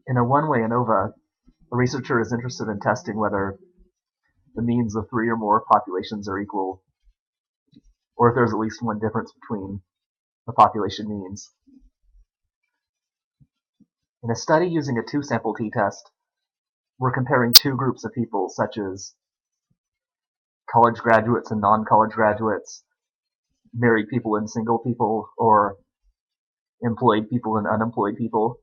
In a one-way ANOVA, a researcher is interested in testing whether the means of three or more populations are equal, or if there's at least one difference between the population means. In a study using a two-sample t-test, we're comparing two groups of people, such as college graduates and non-college graduates, married people and single people, or employed people and unemployed people.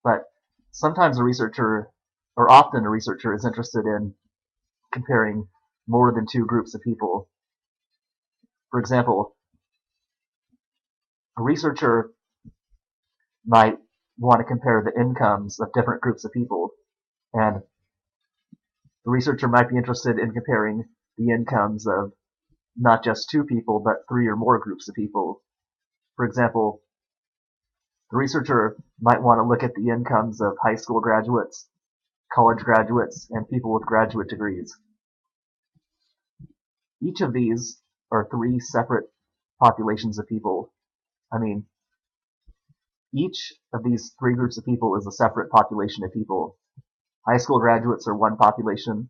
But sometimes a researcher, or often a researcher, is interested in comparing more than two groups of people. For example, a researcher might want to compare the incomes of different groups of people, and the researcher might be interested in comparing the incomes of not just two people, but three or more groups of people. For example, the researcher might want to look at the incomes of high school graduates, college graduates, and people with graduate degrees. Each of these are three separate populations of people. Each of these three groups of people is a separate population of people. High school graduates are one population,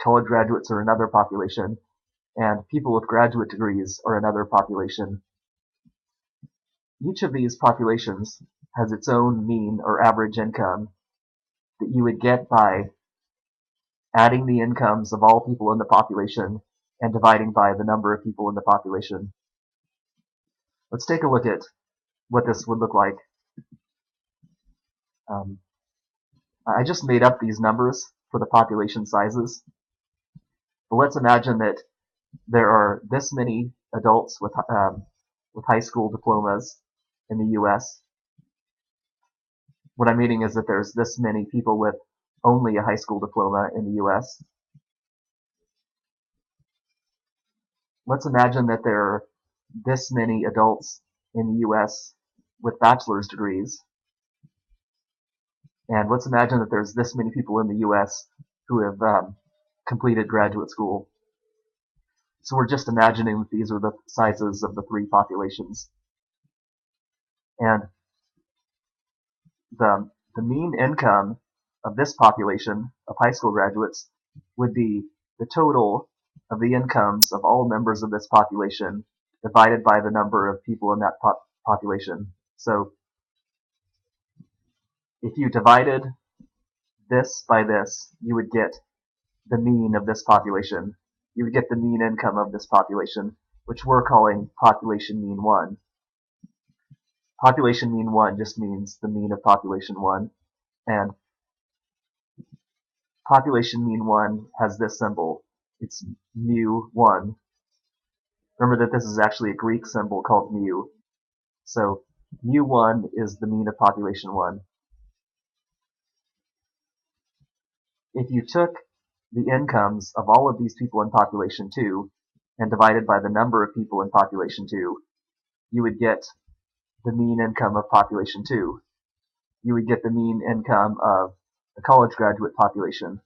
college graduates are another population, and people with graduate degrees are another population. Each of these populations has its own mean or average income that you would get by adding the incomes of all people in the population and dividing by the number of people in the population. Let's take a look at what this would look like. I just made up these numbers for the population sizes. But let's imagine that there are this many adults with high school diplomas in the U.S. What I'm meaning is that there's this many people with only a high school diploma in the U.S. Let's imagine that there are this many adults in the U.S. with bachelor's degrees. And let's imagine that there's this many people in the U.S. who have completed graduate school. So we're just imagining that these are the sizes of the three populations. And the mean income of this population of high school graduates would be the total of the incomes of all members of this population divided by the number of people in that population. So if you divided this by this, you would get the mean of this population. You would get the mean income of this population, which we're calling population mean 1. Population mean 1 just means the mean of population 1. And population mean 1 has this symbol. It's mu1. Remember that this is actually a Greek symbol called mu. So mu1 is the mean of population 1. If you took the incomes of all of these people in population 2 and divided by the number of people in population 2, you would get the mean income of population 2. You would get the mean income of the college graduate population.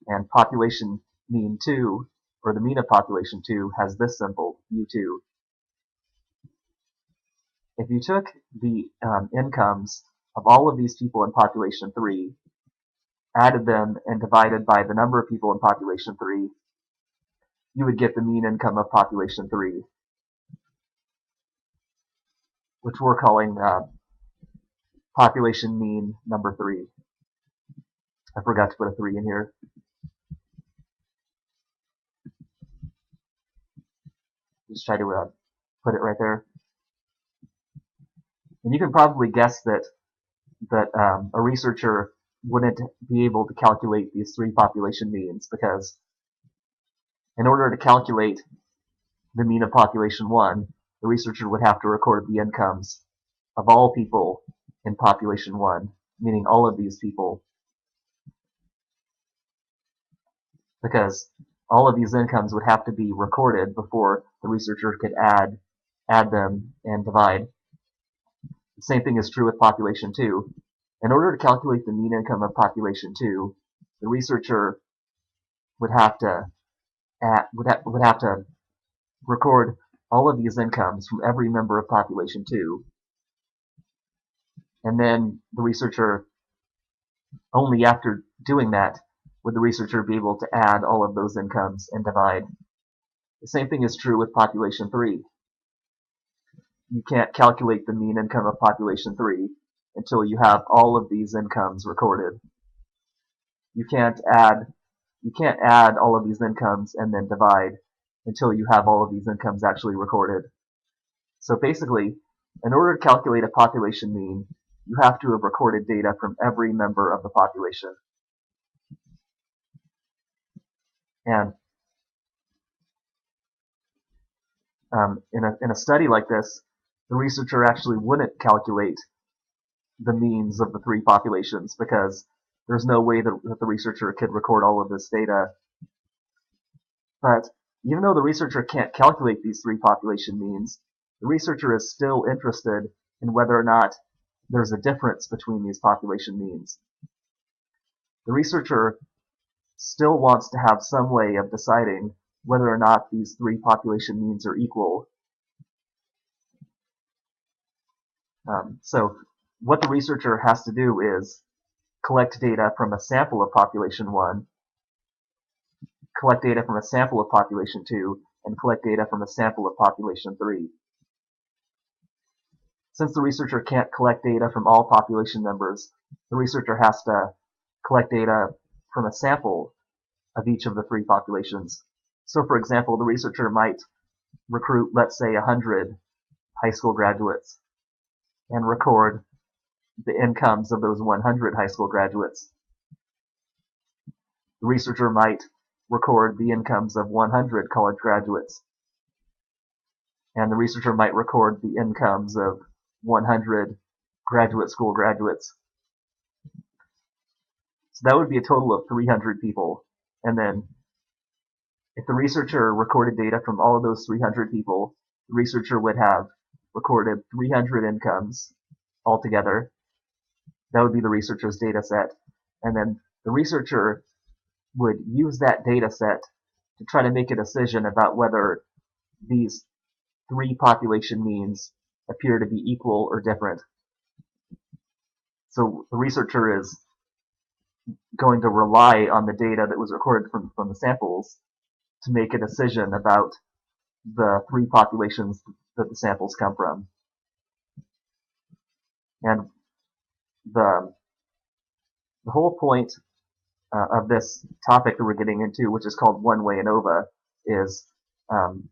And population mean 2, or the mean of population 2, has this symbol, mu2. If you took the incomes of all of these people in population 3, added them, and divided by the number of people in population 3, you would get the mean income of population 3, which we're calling population mean number 3. I forgot to put a 3 in here. Just try to put it right there. And you can probably guess that a researcher wouldn't be able to calculate these three population means, because in order to calculate the mean of population 1, the researcher would have to record the incomes of all people in population 1, meaning all of these people, because all of these incomes would have to be recorded before the researcher could add them and divide. The same thing is true with population 2. In order to calculate the mean income of population 2, the researcher would have to record all of these incomes from every member of population 2, And then the researcher, only after doing that, would the researcher be able to add all of those incomes and divide. The same thing is true with population 3. You can't calculate the mean income of population 3 until you have all of these incomes recorded. You can't add all of these incomes and then divide until you have all of these incomes actually recorded. So basically, in order to calculate a population mean, you have to have recorded data from every member of the population. And in a study like this, the researcher actually wouldn't calculate the means of the 3 populations because there's no way that the researcher could record all of this data. But even though the researcher can't calculate these 3 population means, the researcher is still interested in whether or not there's a difference between these population means. The researcher still wants to have some way of deciding whether or not these 3 population means are equal. So what the researcher has to do is collect data from a sample of population 1, collect data from a sample of population 2, and collect data from a sample of population 3. Since the researcher can't collect data from all population members, the researcher has to collect data from a sample of each of the 3 populations. So for example, the researcher might recruit, let's say, 100 high school graduates and record the incomes of those 100 high school graduates. The researcher might record the incomes of 100 college graduates. And the researcher might record the incomes of 100 graduate school graduates. So that would be a total of 300 people. And then if the researcher recorded data from all of those 300 people, the researcher would have recorded 300 incomes altogether. That would be the researcher's data set. And then the researcher would use that data set to try to make a decision about whether these 3 population means appear to be equal or different. So the researcher is going to rely on the data that was recorded from the samples to make a decision about the 3 populations that the samples come from. And the whole point of this topic that we're getting into, which is called one-way ANOVA, is the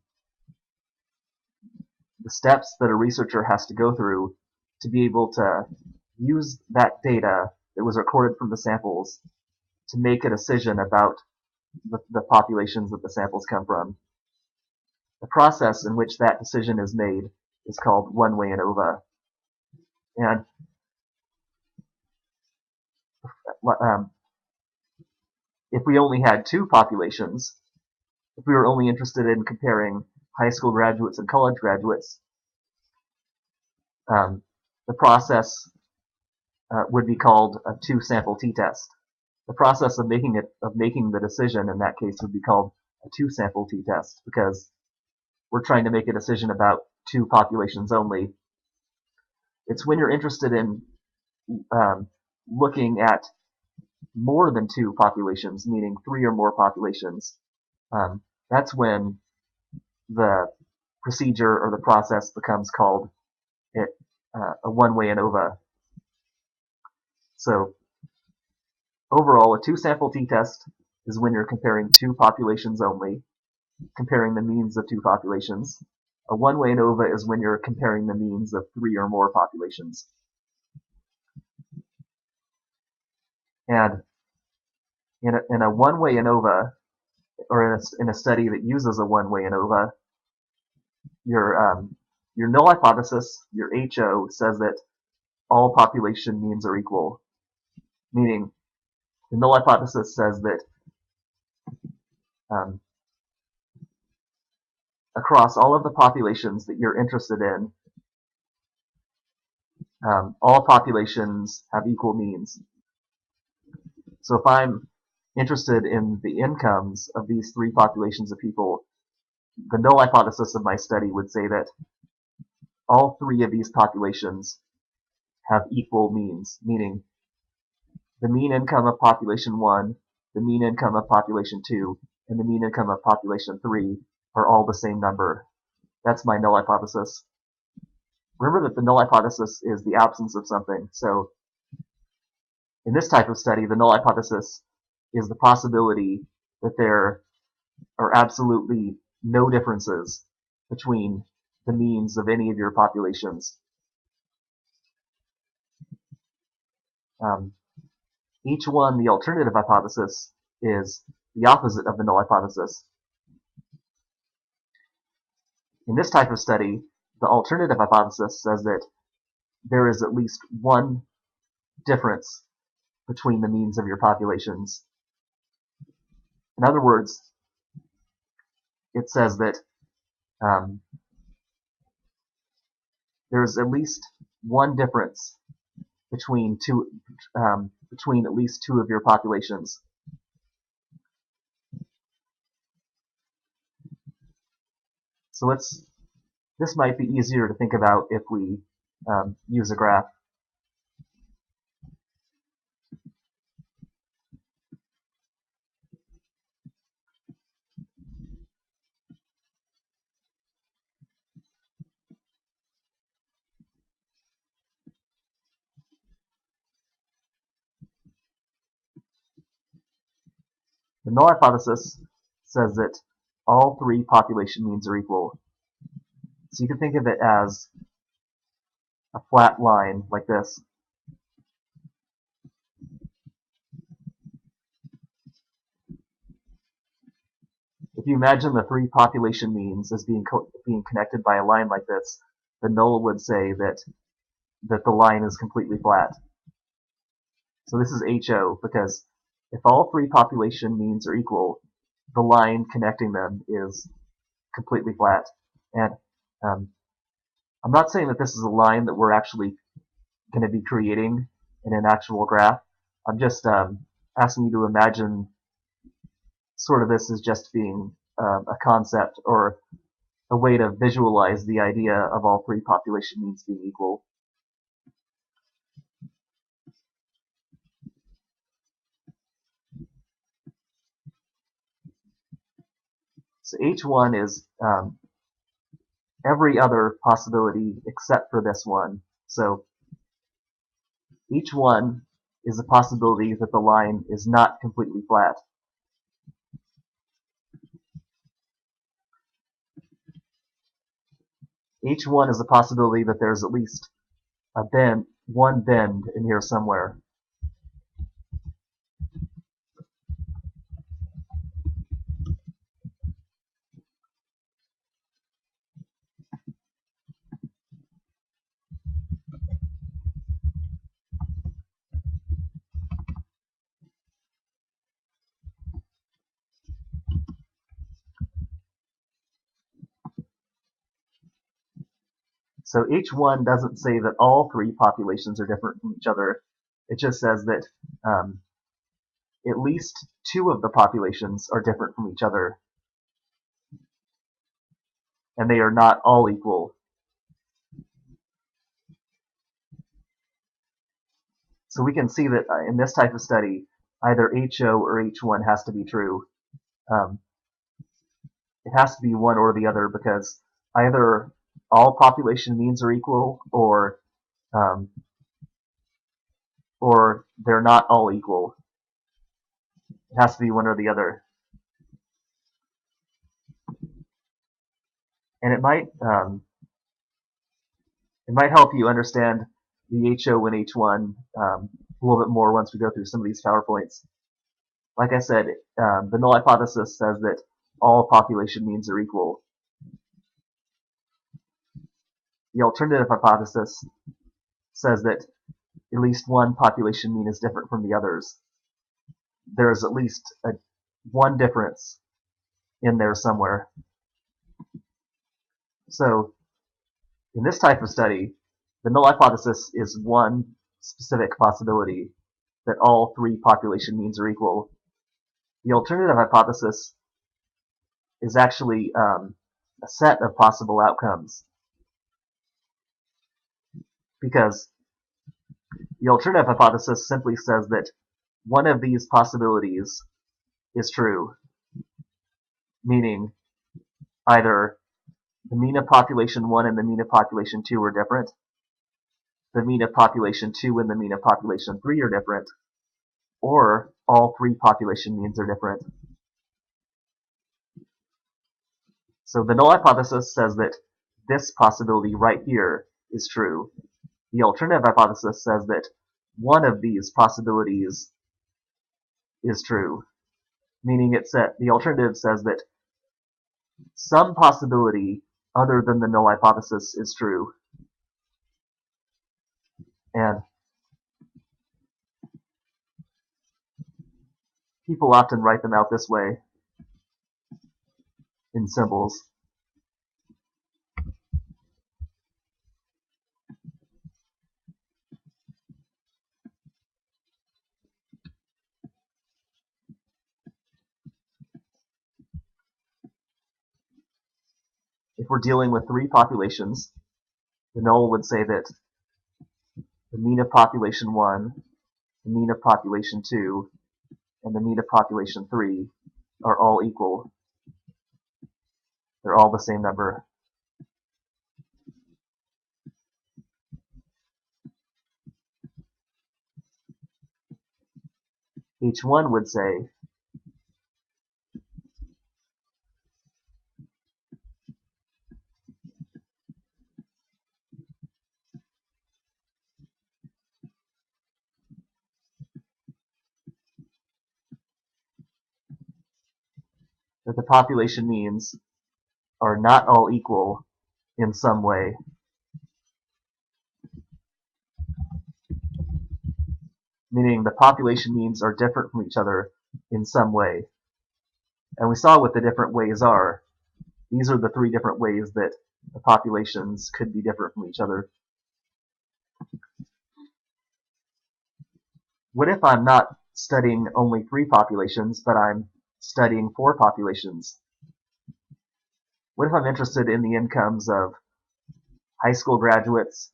steps that a researcher has to go through to be able to use that data that was recorded from the samples to make a decision about the populations that the samples come from. The process in which that decision is made is called one-way ANOVA. And if we only had 2 populations, if we were only interested in comparing high school graduates and college graduates, the process would be called a 2-sample t-test. The process of making the decision in that case would be called a 2-sample t-test because we're trying to make a decision about 2 populations only. It's when you're interested in looking at more than 2 populations, meaning 3 or more populations, that's when the procedure or the process becomes called a one-way ANOVA. So overall, a 2-sample t-test is when you're comparing 2 populations only, comparing the means of 2 populations. A one-way ANOVA is when you're comparing the means of 3 or more populations. And in a one-way ANOVA, or in a study that uses a one-way ANOVA, your null hypothesis, your HO, says that all population means are equal. Meaning, the null hypothesis says that across all of the populations that you're interested in, all populations have equal means. So if I'm interested in the incomes of these 3 populations of people, the null hypothesis of my study would say that all 3 of these populations have equal means, meaning the mean income of population 1, the mean income of population 2, and the mean income of population 3 are all the same number. That's my null hypothesis. Remember that the null hypothesis is the absence of something. So in this type of study, the null hypothesis is the possibility that there are absolutely no differences between the means of any of your populations. Each one, the alternative hypothesis, is the opposite of the null hypothesis. In this type of study, the alternative hypothesis says that there is at least one difference between the means of your populations. In other words, it says that there's at least one difference between at least two of your populations. So this might be easier to think about if we use a graph. The null hypothesis says that all three population means are equal. So you can think of it as a flat line like this. If you imagine the three population means as being connected by a line like this, the null would say that the line is completely flat. So this is HO because if all three population means are equal, the line connecting them is completely flat. And I'm not saying that this is a line that we're actually going to be creating in an actual graph. I'm just asking you to imagine sort of this as just being a concept or a way to visualize the idea of all three population means being equal. So H1 is every other possibility except for this one. So each one is a possibility that the line is not completely flat. Each one is a possibility that there's at least one bend in here somewhere. So H1 doesn't say that all three populations are different from each other. It just says that at least two of the populations are different from each other, and they are not all equal. So we can see that in this type of study, either HO or H1 has to be true. It has to be one or the other because either all population means are equal or they're not all equal. It has to be one or the other. And it might help you understand the HO and H1 a little bit more once we go through some of these PowerPoints. Like I said, the null hypothesis says that all population means are equal. The alternative hypothesis says that at least one population mean is different from the others. There is at least one difference in there somewhere. So in this type of study, the null hypothesis is one specific possibility that all three population means are equal. The alternative hypothesis is actually a set of possible outcomes because The alternative hypothesis simply says that one of these possibilities is true, meaning either the mean of population 1 and the mean of population 2 are different, the mean of population 2 and the mean of population 3 are different, or all three population means are different. So the null hypothesis says that this possibility right here is true. The alternative hypothesis says that one of these possibilities is true, meaning the alternative says that some possibility other than the null hypothesis is true. And people often write them out this way in symbols. If we're dealing with three populations, the null would say that the mean of population 1, the mean of population 2, and the mean of population 3 are all equal. They're all the same number. H1 would say that the population means are not all equal in some way. Meaning the population means are different from each other in some way. And we saw what the different ways are. These are the three different ways that the populations could be different from each other. What if I'm not studying only three populations, but I'm studying four populations? What if I'm interested in the incomes of high school graduates,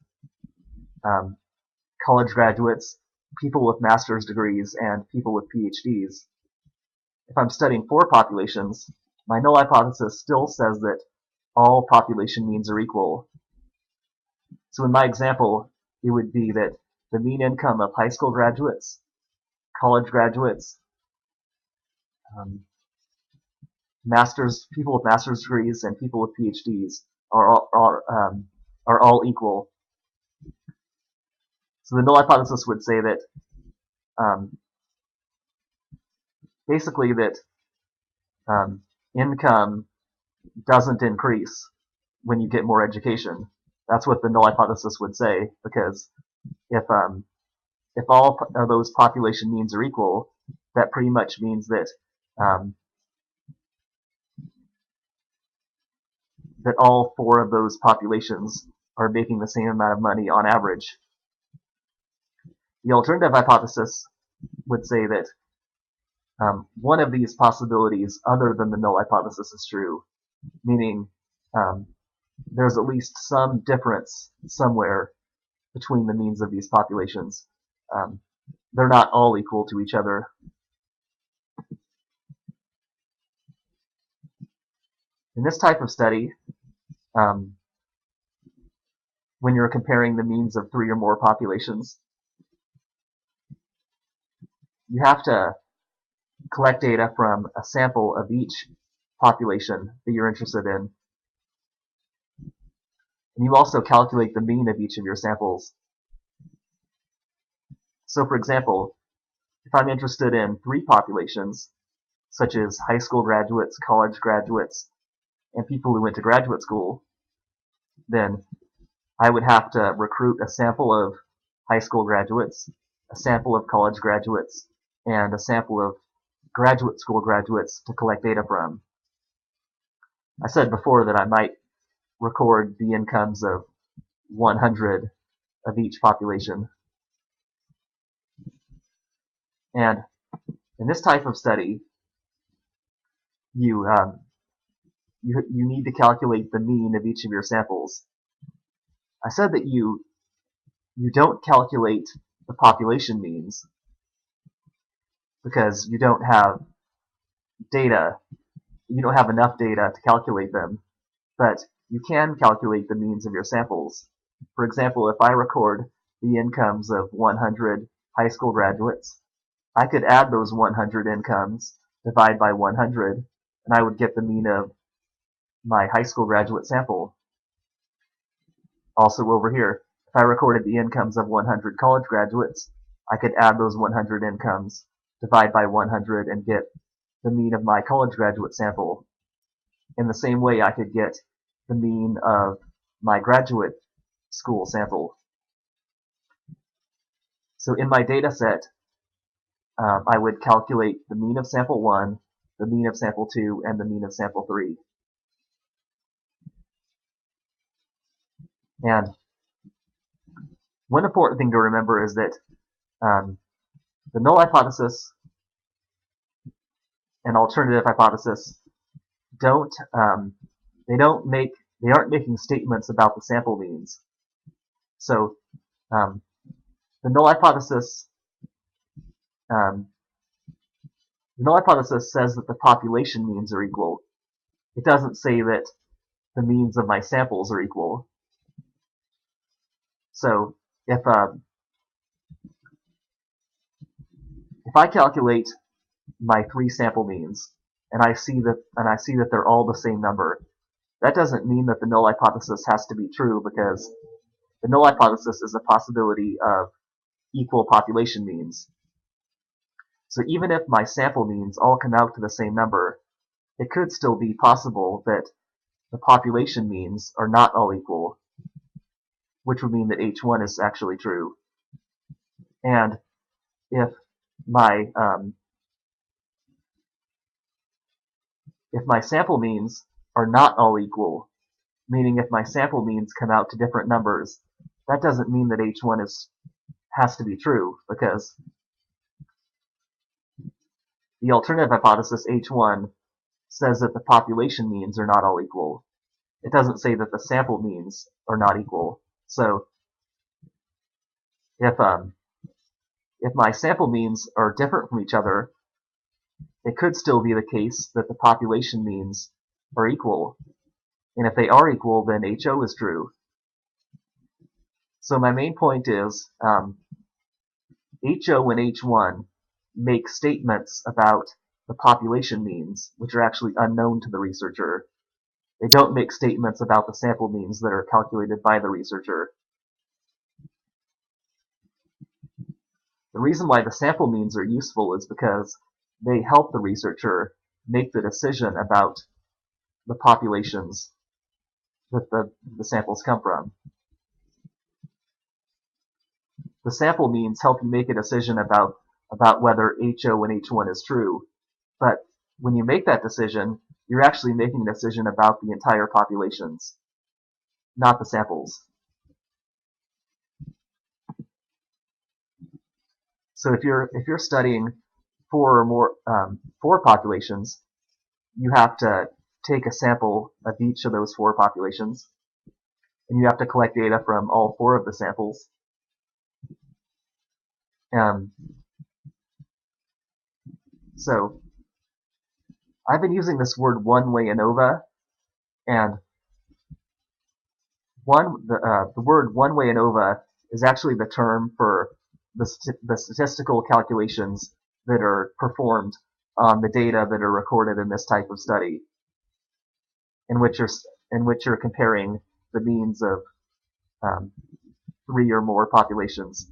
college graduates, people with master's degrees, and people with PhDs? If I'm studying four populations, my null hypothesis still says that all population means are equal. So in my example, it would be that the mean income of high school graduates, college graduates, people with master's degrees, and people with PhDs are all equal. So the null hypothesis would say that basically that income doesn't increase when you get more education. That's what the null hypothesis would say, because if all of those population means are equal, that pretty much means that that all four of those populations are making the same amount of money on average. The alternative hypothesis would say that one of these possibilities other than the null hypothesis is true, meaning there's at least some difference somewhere between the means of these populations. They're not all equal to each other. In this type of study, when you're comparing the means of three or more populations, you have to collect data from a sample of each population that you're interested in. And you also calculate the mean of each of your samples. So for example, if I'm interested in three populations, such as high school graduates, college graduates, and people who went to graduate school, then I would have to recruit a sample of high school graduates, a sample of college graduates, and a sample of graduate school graduates to collect data from. I said before that I might record the incomes of 100 of each population. And in this type of study, you need to calculate the mean of each of your samples. I said that you don't calculate the population means because you don't have data, you don't have enough data to calculate them, but you can calculate the means of your samples. For example, if I record the incomes of 100 high school graduates, I could add those 100 incomes, divide by 100, and I would get the mean of my high school graduate sample. Also over here, if I recorded the incomes of 100 college graduates, I could add those 100 incomes, divide by 100, and get the mean of my college graduate sample. In the same way, I could get the mean of my graduate school sample. So in my data set, I would calculate the mean of sample 1, the mean of sample 2, and the mean of sample 3. And one important thing to remember is that the null hypothesis and alternative hypothesis aren't making statements about the sample means. So the null hypothesis says that the population means are equal. It doesn't say that the means of my samples are equal. So if I calculate my 3 sample means and I see that they're all the same number, that doesn't mean that the null hypothesis has to be true, because the null hypothesis is a possibility of equal population means. So even if my sample means all come out to the same number, it could still be possible that the population means are not all equal, which would mean that H1 is actually true. And if my sample means are not all equal, meaning if my sample means come out to different numbers, that doesn't mean that H1 has to be true, because the alternative hypothesis H1 says that the population means are not all equal. It doesn't say that the sample means are not equal. So if my sample means are different from each other, it could still be the case that the population means are equal. And if they are equal, then HO is true. So my main point is HO and H1 make statements about the population means, which are actually unknown to the researcher. They don't make statements about the sample means that are calculated by the researcher. The reason why the sample means are useful is because they help the researcher make the decision about the populations that the samples come from. The sample means help you make a decision about whether HO and H1 is true. But when you make that decision, you're actually making a decision about the entire populations, not the samples. So if you're studying 4 populations, you have to take a sample of each of those 4 populations, and you have to collect data from all 4 of the samples. So I've been using this word one-way ANOVA, and the word one-way ANOVA is actually the term for the statistical calculations that are performed on the data that are recorded in this type of study, in which you're comparing the means of 3 or more populations.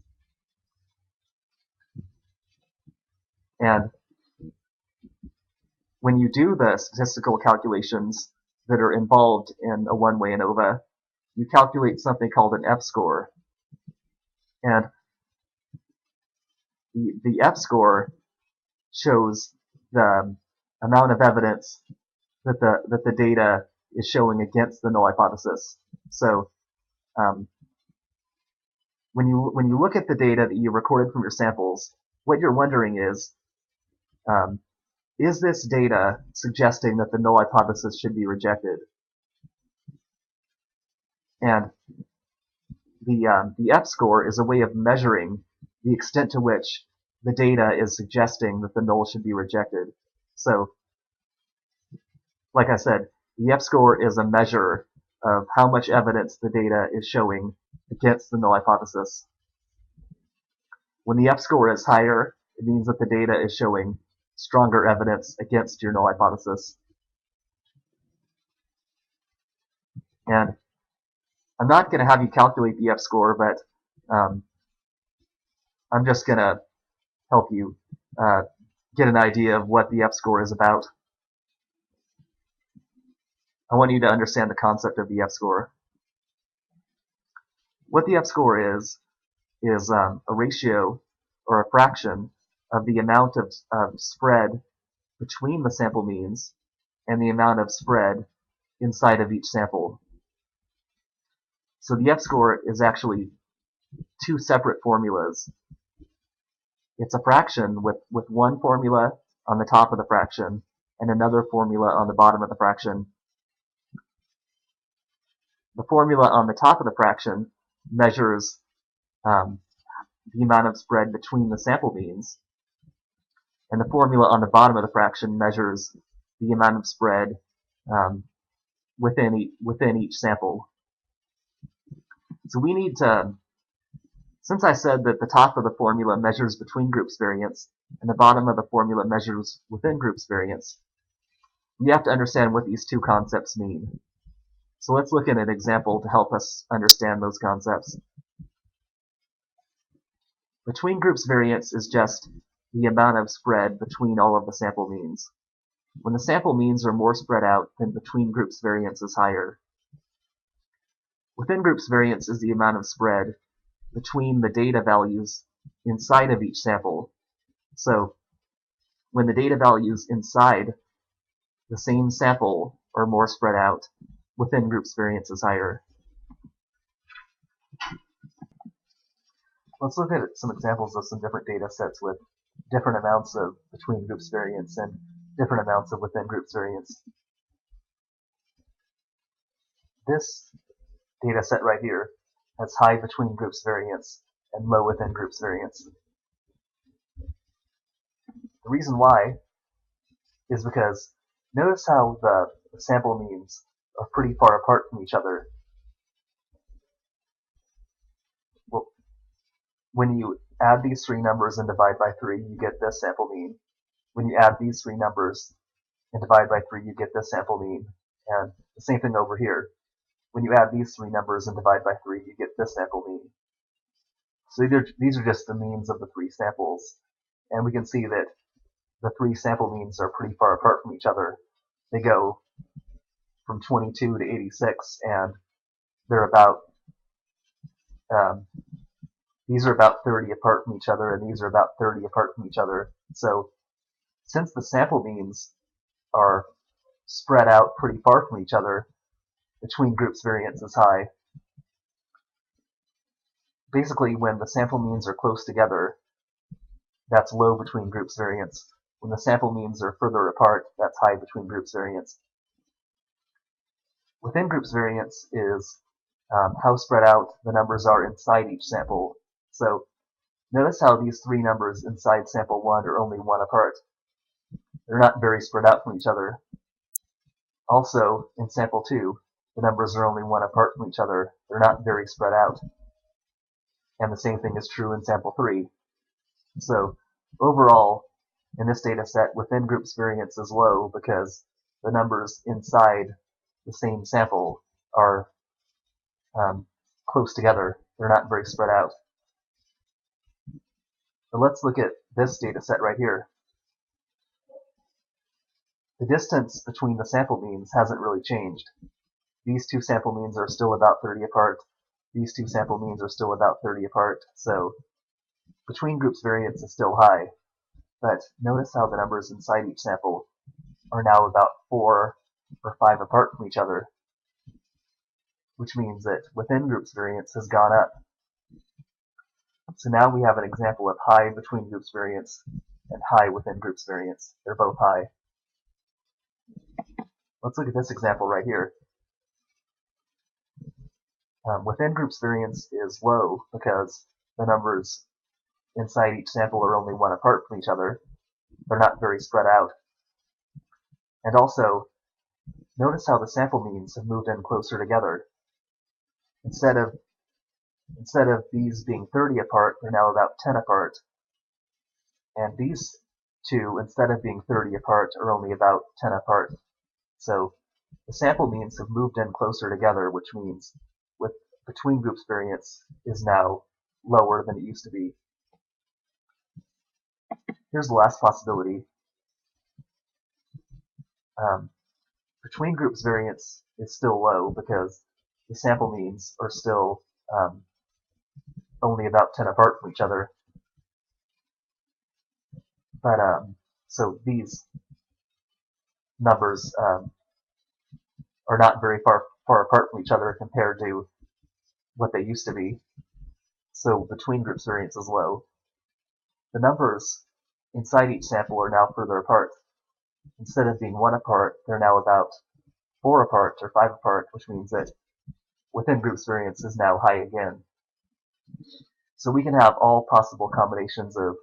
And when you do the statistical calculations that are involved in a one-way ANOVA, you calculate something called an EPSCoR. And the EPSCoR shows the amount of evidence that the data is showing against the null hypothesis. So when you look at the data that you recorded from your samples, what you're wondering is this data suggesting that the null hypothesis should be rejected? And the EPSCoR is a way of measuring the extent to which the data is suggesting that the null should be rejected. So, like I said, the EPSCoR is a measure of how much evidence the data is showing against the null hypothesis. When the EPSCoR is higher, it means that the data is showing stronger evidence against your null hypothesis. And I'm not going to have you calculate the EPSCoR, but I'm just going to help you get an idea of what the EPSCoR is about. I want you to understand the concept of the EPSCoR. What the EPSCoR is a ratio or a fraction of the amount of spread between the sample means and the amount of spread inside of each sample. So the EPSCoR is actually two separate formulas. It's a fraction with one formula on the top of the fraction and another formula on the bottom of the fraction. The formula on the top of the fraction measures the amount of spread between the sample means, and the formula on the bottom of the fraction measures the amount of spread within each sample. So we need to, since I said that the top of the formula measures between groups variance and the bottom of the formula measures within groups variance, we have to understand what these two concepts mean. So let's look at an example to help us understand those concepts. Between groups variance is just the amount of spread between all of the sample means. When the sample means are more spread out, then between groups variance is higher. Within groups variance is the amount of spread between the data values inside of each sample. So when the data values inside the same sample are more spread out, within groups variance is higher. Let's look at some examples of some different data sets with different amounts of between groups variance and different amounts of within groups variance. This data set right here has high between groups variance and low within groups variance. The reason why is because notice how the sample means are pretty far apart from each other. Well, when you add these three numbers and divide by 3, you get this sample mean. When you add these three numbers and divide by 3, you get this sample mean. And the same thing over here. When you add these three numbers and divide by 3, you get this sample mean. So these are just the means of the three samples. And we can see that the three sample means are pretty far apart from each other. They go from 22 to 86, and they're about, these are about 30 apart from each other, and these are about 30 apart from each other. So since the sample means are spread out pretty far from each other, between groups variance is high. Basically, when the sample means are close together, that's low between groups variance. When the sample means are further apart, that's high between groups variance. Within groups variance is how spread out the numbers are inside each sample. So notice how these three numbers inside sample 1 are only 1 apart. They're not very spread out from each other. Also, in sample 2, the numbers are only 1 apart from each other. They're not very spread out. And the same thing is true in sample 3. So overall, in this data set, within groups variance is low because the numbers inside the same sample are close together. They're not very spread out. But let's look at this data set right here. The distance between the sample means hasn't really changed. These two sample means are still about 30 apart. These two sample means are still about 30 apart. So between groups variance is still high. But notice how the numbers inside each sample are now about 4 or 5 apart from each other, which means that within groups variance has gone up. So now we have an example of high between groups variance and high within groups variance. They're both high. Let's look at this example right here. Within groups variance is low because the numbers inside each sample are only one apart from each other. They're not very spread out. And also, notice how the sample means have moved in closer together. Instead of these being 30 apart, they're now about 10 apart. And these two, instead of being 30 apart, are only about 10 apart. So the sample means have moved in closer together, which means with between groups variance is now lower than it used to be. Here's the last possibility. Between groups variance is still low because the sample means are still only about 10 apart from each other. But so these numbers are not very far apart from each other compared to what they used to be. So between groups variance is low. The numbers inside each sample are now further apart. Instead of being 1 apart, they're now about 4 apart or 5 apart, which means that within groups variance is now high again. So we can have all possible combinations of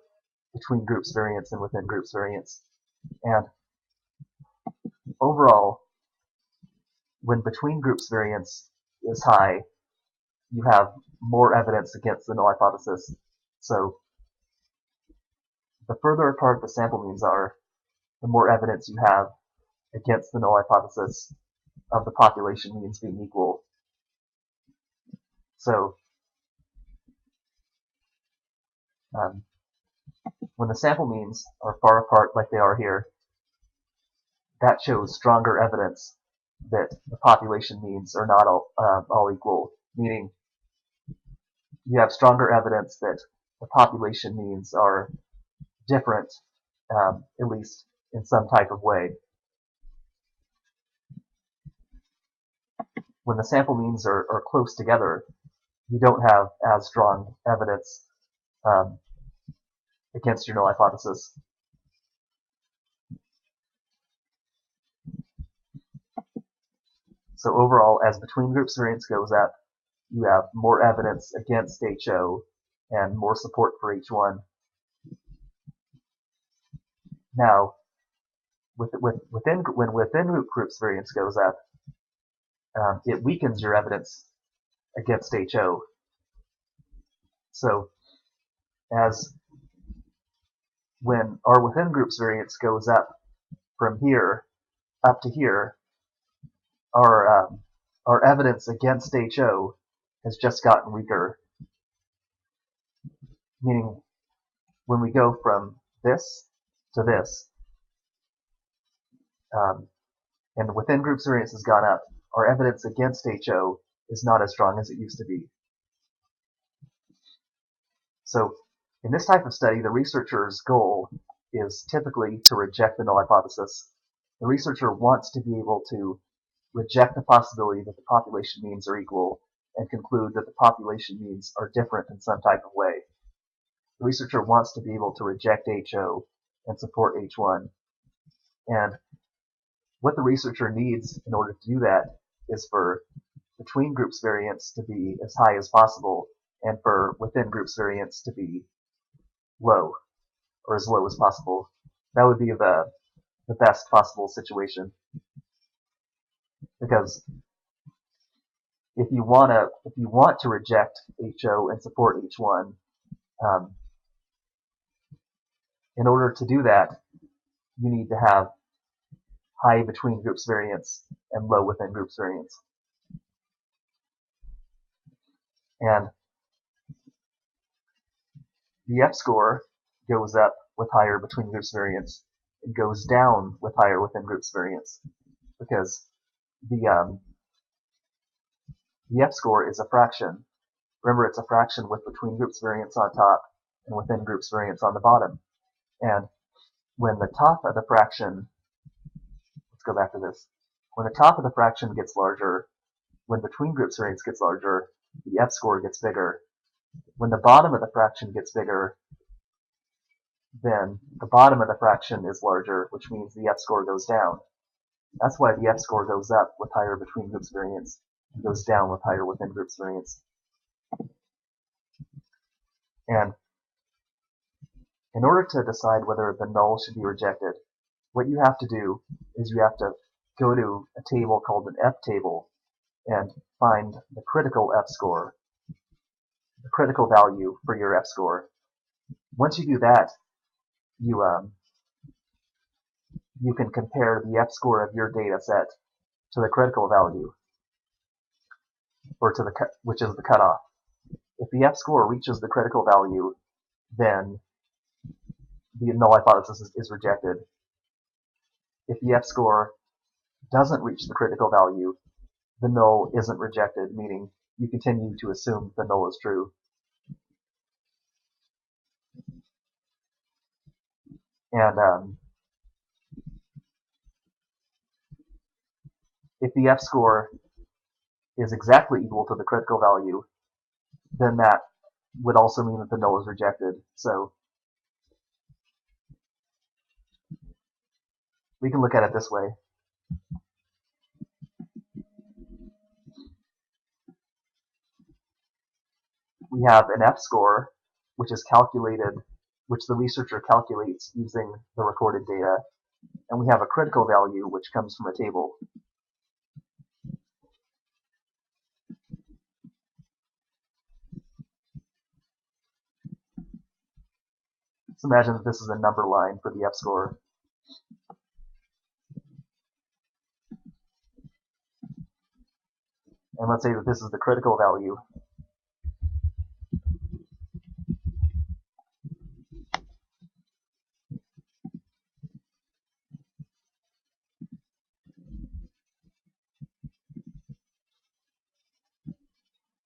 between groups variance and within groups variance. And overall, when between groups variance is high, you have more evidence against the null hypothesis. So the further apart the sample means are, the more evidence you have against the null hypothesis of the population means being equal. So when the sample means are far apart like they are here, that shows stronger evidence that the population means are not all equal, meaning you have stronger evidence that the population means are different, at least in some type of way. When the sample means are close together, you don't have as strong evidence against your null hypothesis. So overall, as between groups variance goes up, you have more evidence against HO and more support for H1. Now, when within groups variance goes up, it weakens your evidence against HO. So as when our within groups variance goes up from here up to here, our evidence against HO has just gotten weaker. Meaning, when we go from this to this, and within groups variance has gone up, our evidence against HO is not as strong as it used to be. So in this type of study, the researcher's goal is typically to reject the null hypothesis. The researcher wants to be able to reject the possibility that the population means are equal and conclude that the population means are different in some type of way. The researcher wants to be able to reject HO and support H1. And what the researcher needs in order to do that is for between groups variance to be as high as possible and for within groups variance to be low, or as low as possible. That would be the best possible situation. Because if you want to reject HO and support H1, in order to do that, you need to have high between groups variance and low within groups variance. And the EPSCoR goes up with higher between groups variance and goes down with higher within groups variance, because the EPSCoR is a fraction. Remember, it's a fraction with between groups variance on top and within groups variance on the bottom. And when the top of the fraction, let's go back to this. When the top of the fraction gets larger, when between groups variance gets larger, the EPSCoR gets bigger. When the bottom of the fraction gets bigger, then the bottom of the fraction is larger, which means the EPSCoR goes down. That's why the EPSCoR goes up with higher between groups variance and goes down with higher within groups variance. And In order to decide whether the null should be rejected, what you have to do is you have to go to a table called an F table and find the critical EPSCoR, the critical value for your EPSCoR. Once you do that, you can compare the EPSCoR of your data set to the critical value, or to which is the cutoff. If the EPSCoR reaches the critical value, then the null hypothesis is rejected. If the EPSCoR doesn't reach the critical value, the null isn't rejected, meaning you continue to assume the null is true. And if the EPSCoR is exactly equal to the critical value, then that would also mean that the null is rejected. So we can look at it this way. We have an EPSCoR, which is calculated, which the researcher calculates using the recorded data, and we have a critical value, which comes from a table. So imagine that this is a number line for the EPSCoR. And let's say that this is the critical value.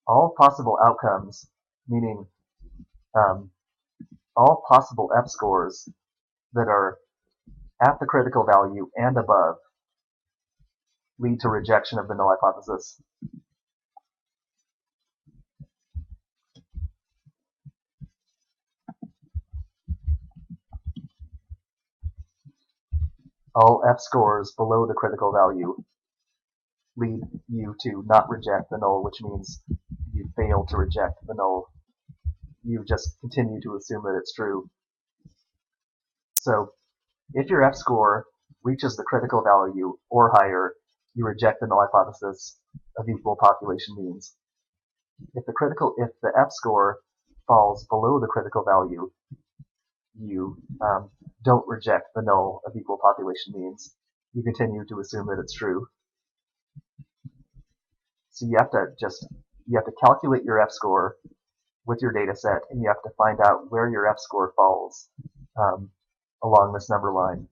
All possible outcomes, meaning all possible EPSCoRs that are at the critical value and above, lead to rejection of the null hypothesis. All EPSCoRs below the critical value lead you to not reject the null, which means you fail to reject the null. You just continue to assume that it's true. So if your EPSCoR reaches the critical value or higher, you reject the null hypothesis of equal population means. If the EPSCoR falls below the critical value, you don't reject the null of equal population means. You continue to assume that it's true. So you have to calculate your EPSCoR with your data set, and you have to find out where your EPSCoR falls along this number line.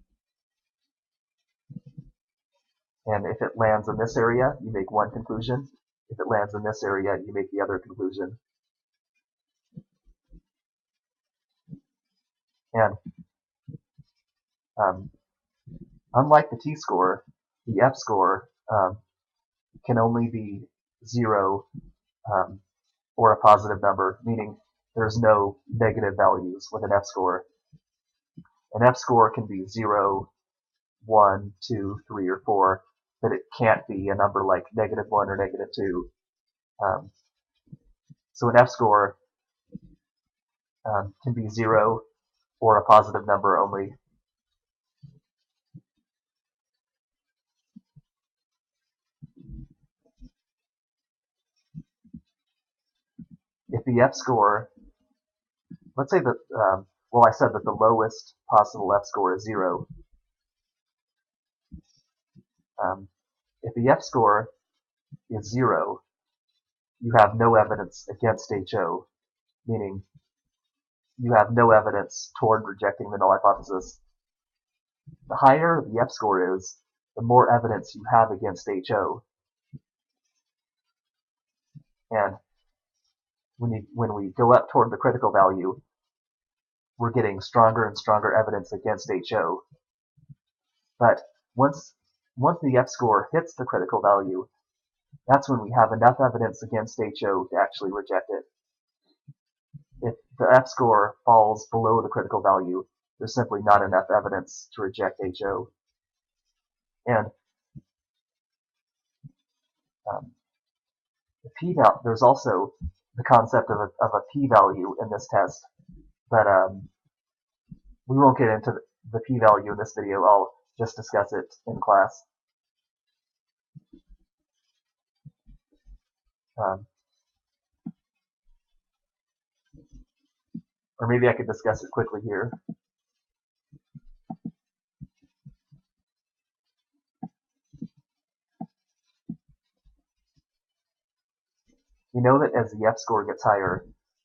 And if it lands in this area, you make one conclusion. If it lands in this area, you make the other conclusion. And unlike the t-score, the EPSCoR can only be 0 or a positive number, meaning there's no negative values with an EPSCoR. An EPSCoR can be 0, 1, 2, 3, or 4, but it can't be a number like -1 or -2. So an EPSCoR can be 0 or a positive number only. If the EPSCoR, let's say that, well, I said that the lowest possible EPSCoR is 0. If the EPSCoR is 0, you have no evidence against HO, meaning you have no evidence toward rejecting the null hypothesis. The higher the EPSCoR is, the more evidence you have against HO. And when we go up toward the critical value, we're getting stronger and stronger evidence against HO. But once the EPSCoR hits the critical value, that's when we have enough evidence against HO to actually reject it. If the EPSCoR falls below the critical value, there's simply not enough evidence to reject HO. And there's also the concept of a p-value in this test, but We won't get into the p-value in this video. I'll just discuss it in class. Or maybe I could discuss it quickly here. We know that as the EPSCoR gets higher,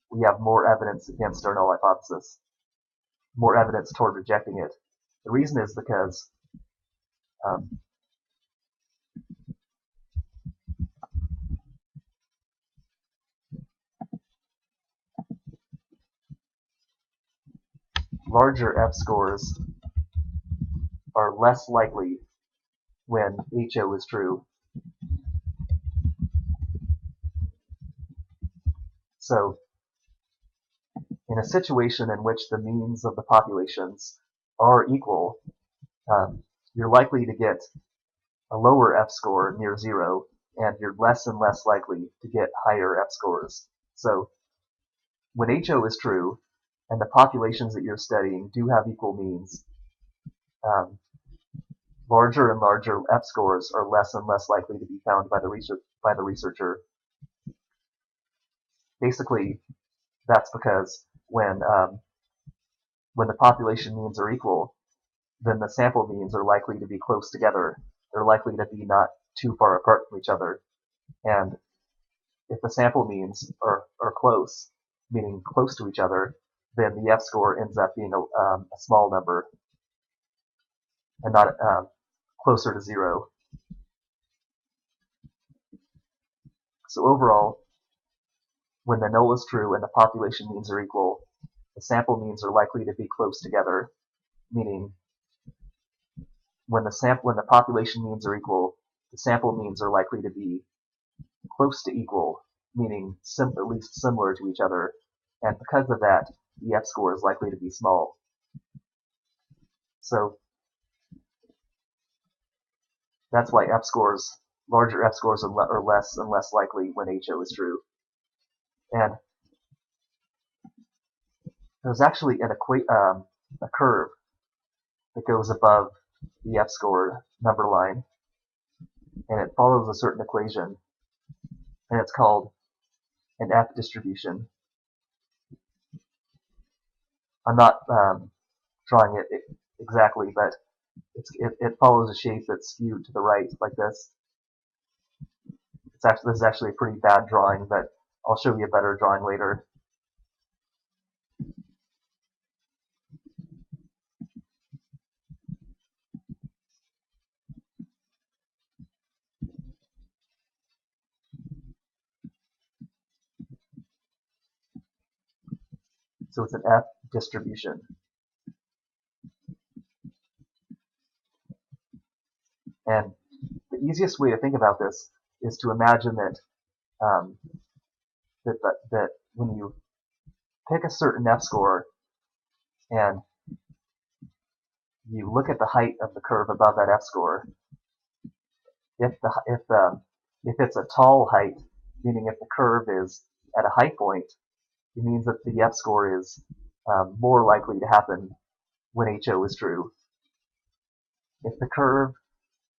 we have more evidence against our null hypothesis, more evidence toward rejecting it. The reason is because larger EPSCoRs are less likely when HO is true. So in a situation in which the means of the populations are equal, you're likely to get a lower EPSCoR near zero, and you're less and less likely to get higher EPSCoRs. So when HO is true, and the populations that you're studying do have equal means, larger and larger EPSCoRs are less and less likely to be found by the researcher. Basically, that's because when the population means are equal, then the sample means are likely to be close together. They're likely to be not too far apart from each other. And if the sample means are close, meaning close to each other, then the EPSCoR ends up being a small number and not closer to zero. So overall, when the null is true and the population means are equal, the sample means are likely to be close together, meaning when the population means are equal, the sample means are likely to be close to equal, meaning at least similar to each other, and because of that, the EPSCoR is likely to be small. So that's why larger EPSCoRs are less and less likely when HO is true. And there's actually a curve that goes above the EPSCoR number line, and it follows a certain equation, and it's called an F distribution. I'm not drawing it exactly, but it follows a shape that's skewed to the right like this. This is actually a pretty bad drawing, but I'll show you a better drawing later. So it's an F distribution. And the easiest way to think about this is to imagine that that when you pick a certain EPSCoR and you look at the height of the curve above that EPSCoR, if it's a tall height, meaning if the curve is at a high point, it means that the EPSCoR is more likely to happen when HO is true. If the curve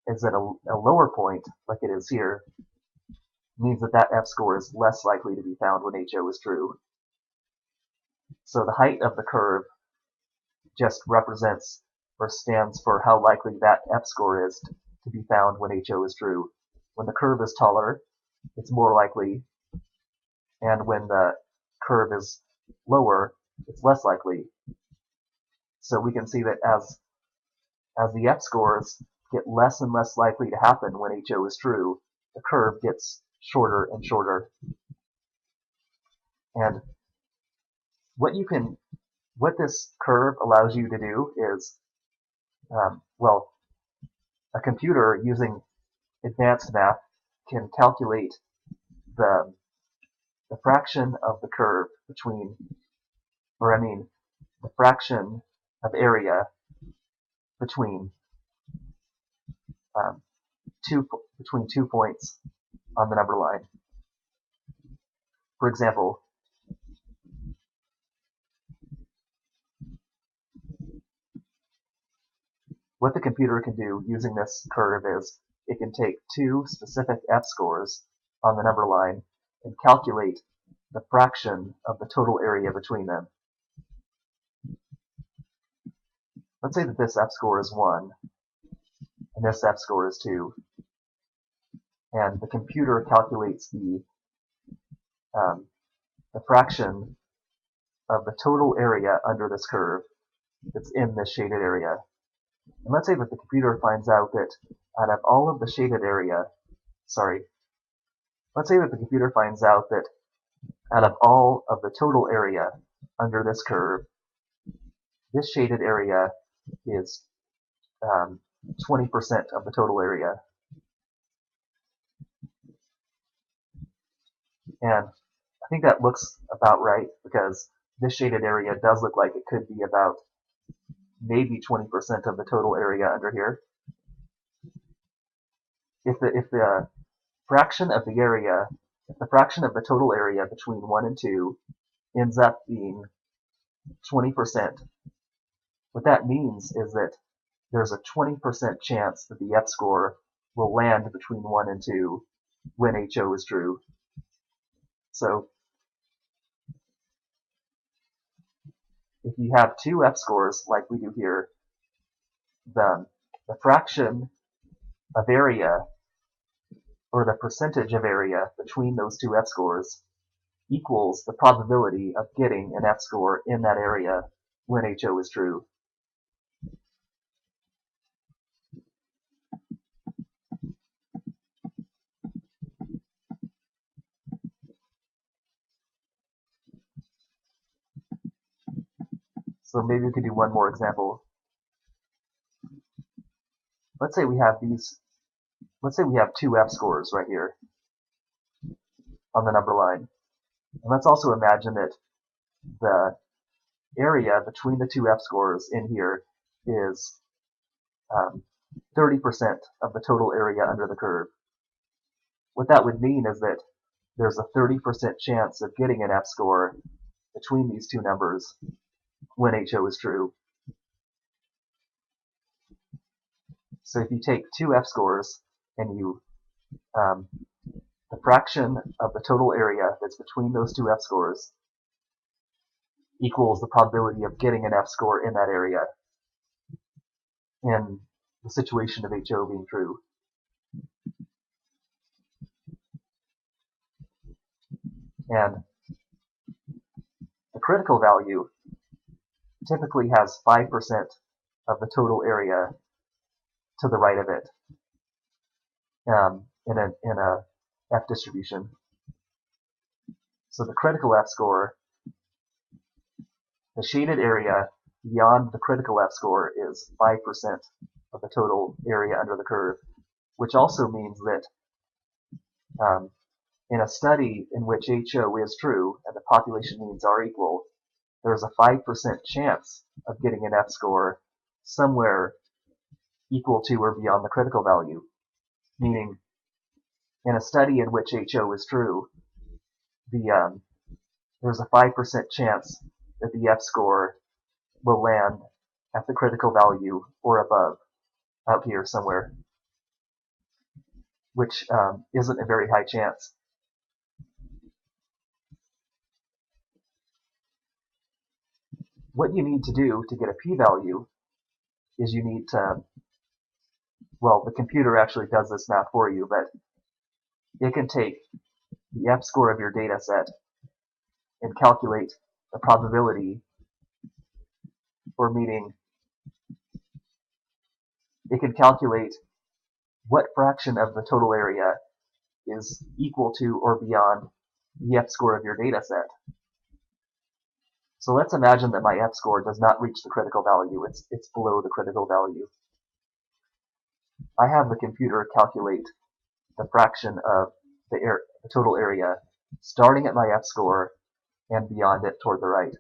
is at a lower point, like it is here, it means that that EPSCoR is less likely to be found when HO is true. So the height of the curve just represents or stands for how likely that EPSCoR is to be found when HO is true. When the curve is taller, it's more likely, and when the curve is lower, it's less likely. So we can see that as the EPSCoRs get less and less likely to happen when HO is true, the curve gets shorter and shorter. And what this curve allows you to do is, well, a computer using advanced math can calculate the fraction of the curve between, the fraction of area between two points on the number line. For example, What the computer can do using this curve is it can take two specific EPSCoRs on the number line and calculate the fraction of the total area between them. Let's say that this EPSCoR is 1 and this EPSCoR is 2, and the computer calculates the fraction of the total area under this curve that's in this shaded area. And let's say that the computer finds out that out of all of the shaded area, let's say that the computer finds out that out of all of the total area under this curve, this shaded area is 20% of the total area. And I think that looks about right, because this shaded area does look like it could be about maybe 20% of the total area under here. If the fraction of the area, if the fraction of the total area between 1 and 2 ends up being 20%, what that means is that there's a 20% chance that the EPSCoR will land between 1 and 2 when HO is true. So if you have two EPSCoRs like we do here, the fraction of area, or the percentage of area between those two EPSCoRs, equals the probability of getting an EPSCoR in that area when HO is true. So maybe we could do one more example. Let's say we have two EPSCoRs right here on the number line. And let's also imagine that the area between the two EPSCoRs in here is 30% of the total area under the curve. What that would mean is that there's a 30% chance of getting an EPSCoR between these two numbers when HO is true. So if you take two EPSCoRs and you the fraction of the total area that's between those two EPSCoRs equals the probability of getting an EPSCoR in that area in the situation of HO being true. And the critical value typically has 5% of the total area to the right of it in a F distribution. So the critical EPSCoR, the shaded area beyond the critical EPSCoR is 5% of the total area under the curve, which also means that in a study in which HO is true and the population means are equal, there's a 5% chance of getting an EPSCoR somewhere equal to or beyond the critical value. Meaning, in a study in which HO is true, there's a 5% chance that the EPSCoR will land at the critical value or above, out here somewhere, which isn't a very high chance. What you need to do to get a p-value is you need to, well, the computer actually does this math for you, but it can take the EPSCoR of your data set and calculate the probability, or meaning it can calculate what fraction of the total area is equal to or beyond the EPSCoR of your data set. So let's imagine that my EPSCoR does not reach the critical value. It's below the critical value. I have the computer calculate the fraction of the total area starting at my EPSCoR and beyond it toward the right.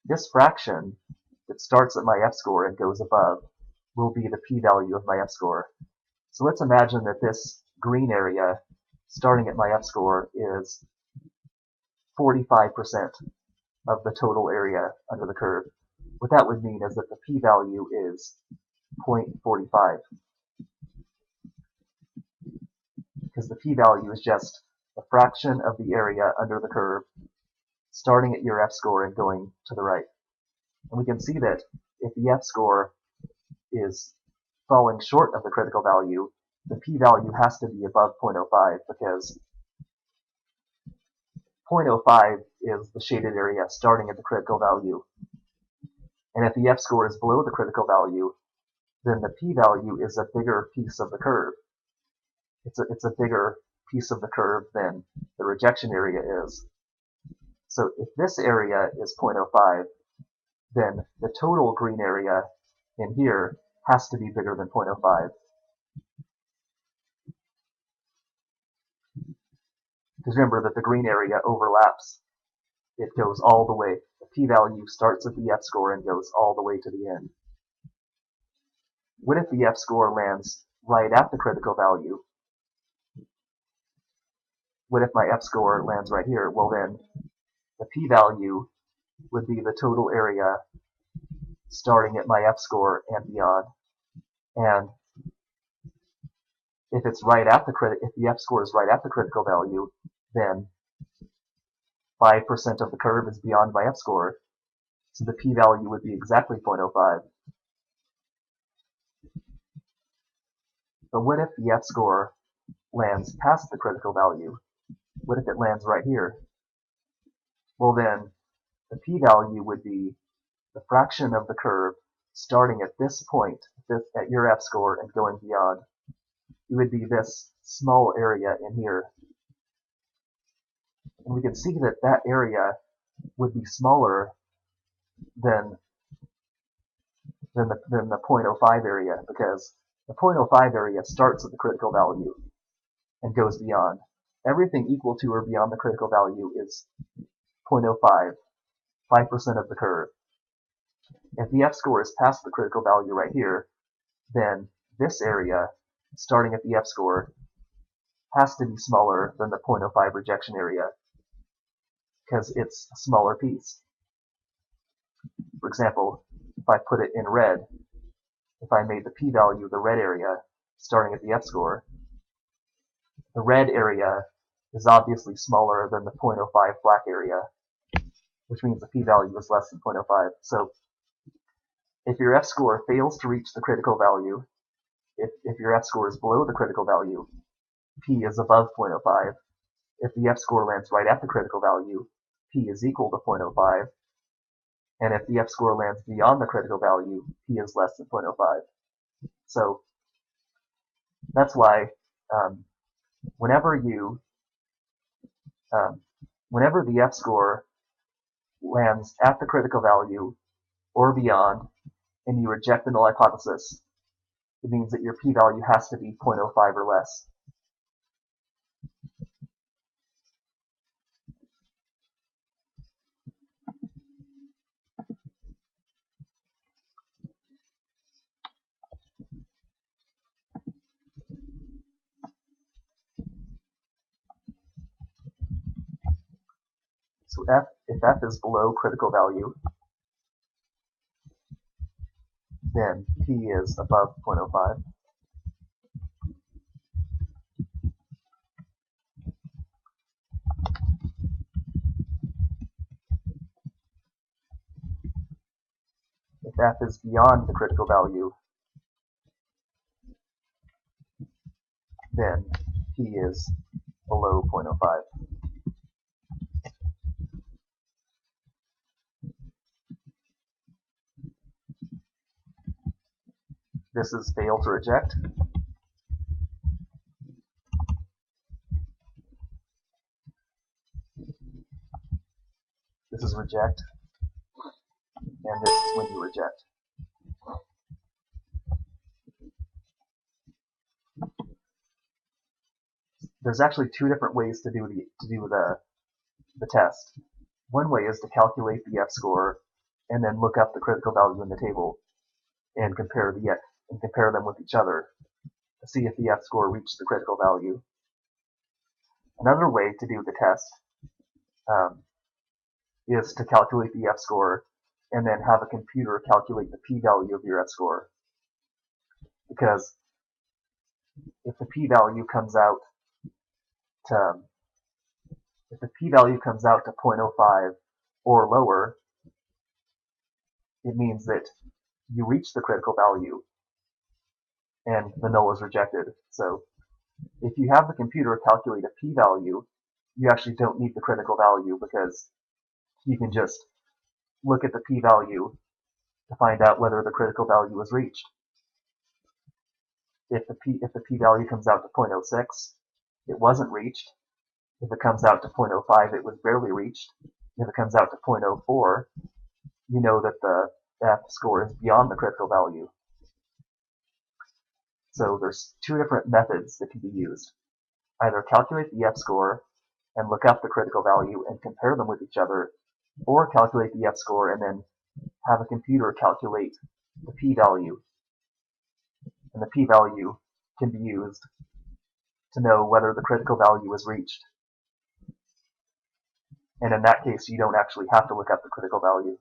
This fraction that starts at my EPSCoR and goes above will be the p-value of my EPSCoR. So let's imagine that this green area starting at my EPSCoR is 45% of the total area under the curve. What that would mean is that the p-value is 0.45, because the p-value is just a fraction of the area under the curve, starting at your EPSCoR and going to the right. And we can see that if the EPSCoR is falling short of the critical value, the p-value has to be above 0.05, because 0.05 is the shaded area starting at the critical value. And if the EPSCoR is below the critical value, then the p-value is a bigger piece of the curve. It's a bigger piece of the curve than the rejection area is. So if this area is 0.05, then the total green area in here has to be bigger than 0.05. Because remember that the green area overlaps. It goes all the way. The p-value starts at the EPSCoR and goes all the way to the end. What if the EPSCoR lands right at the critical value? What if my EPSCoR lands right here? Well then, the p-value would be the total area starting at my EPSCoR and beyond. And if it's right at the if the EPSCoR is right at the critical value, then 5% of the curve is beyond my EPSCoR, so the p-value would be exactly 0.05. But what if the EPSCoR lands past the critical value? What if it lands right here? Well then, the p-value would be the fraction of the curve starting at this point, at your EPSCoR, and going beyond. It would be this small area in here. And we can see that that area would be smaller than the 0.05 area, because the 0.05 area starts at the critical value and goes beyond. Everything equal to or beyond the critical value is 0.05, 5% of the curve. If the EPSCoR is past the critical value right here, then this area, starting at the EPSCoR, has to be smaller than the 0.05 rejection area, because it's a smaller piece. For example, if I put it in red, if I made the p-value the red area, starting at the EPSCoR, the red area is obviously smaller than the 0.05 black area, which means the p-value is less than 0.05. So if your EPSCoR fails to reach the critical value, if your EPSCoR is below the critical value, p is above 0.05. If the EPSCoR lands right at the critical value, p is equal to 0.05. And if the EPSCoR lands beyond the critical value, p is less than 0.05. So that's why whenever the EPSCoR lands at the critical value or beyond, and you reject the null hypothesis, it means that your p-value has to be 0.05 or less. So if f is below critical value, then p is above 0.05. If f is beyond the critical value, then p is below 0.05. This is fail to reject. This is reject. And this is when you reject. There's actually two different ways to do the test. One way is to calculate the EPSCoR and then look up the critical value in the table and compare them with each other to see if the EPSCoR reached the critical value. Another way to do the test is to calculate the EPSCoR and then have a computer calculate the p-value of your EPSCoR. Because if the p-value comes out to 0.05 or lower, it means that you reach the critical value and the null is rejected. So if you have the computer calculate a p-value, you actually don't need the critical value because you can just look at the p-value to find out whether the critical value is reached. If the p-value comes out to 0.06, it wasn't reached. If it comes out to 0.05, it was barely reached. If it comes out to 0.04, you know that the EPSCoR is beyond the critical value. So there's two different methods that can be used. Either calculate the EPSCoR and look up the critical value and compare them with each other, or calculate the EPSCoR and then have a computer calculate the p-value. And the p-value can be used to know whether the critical value is reached. And in that case, you don't actually have to look up the critical value.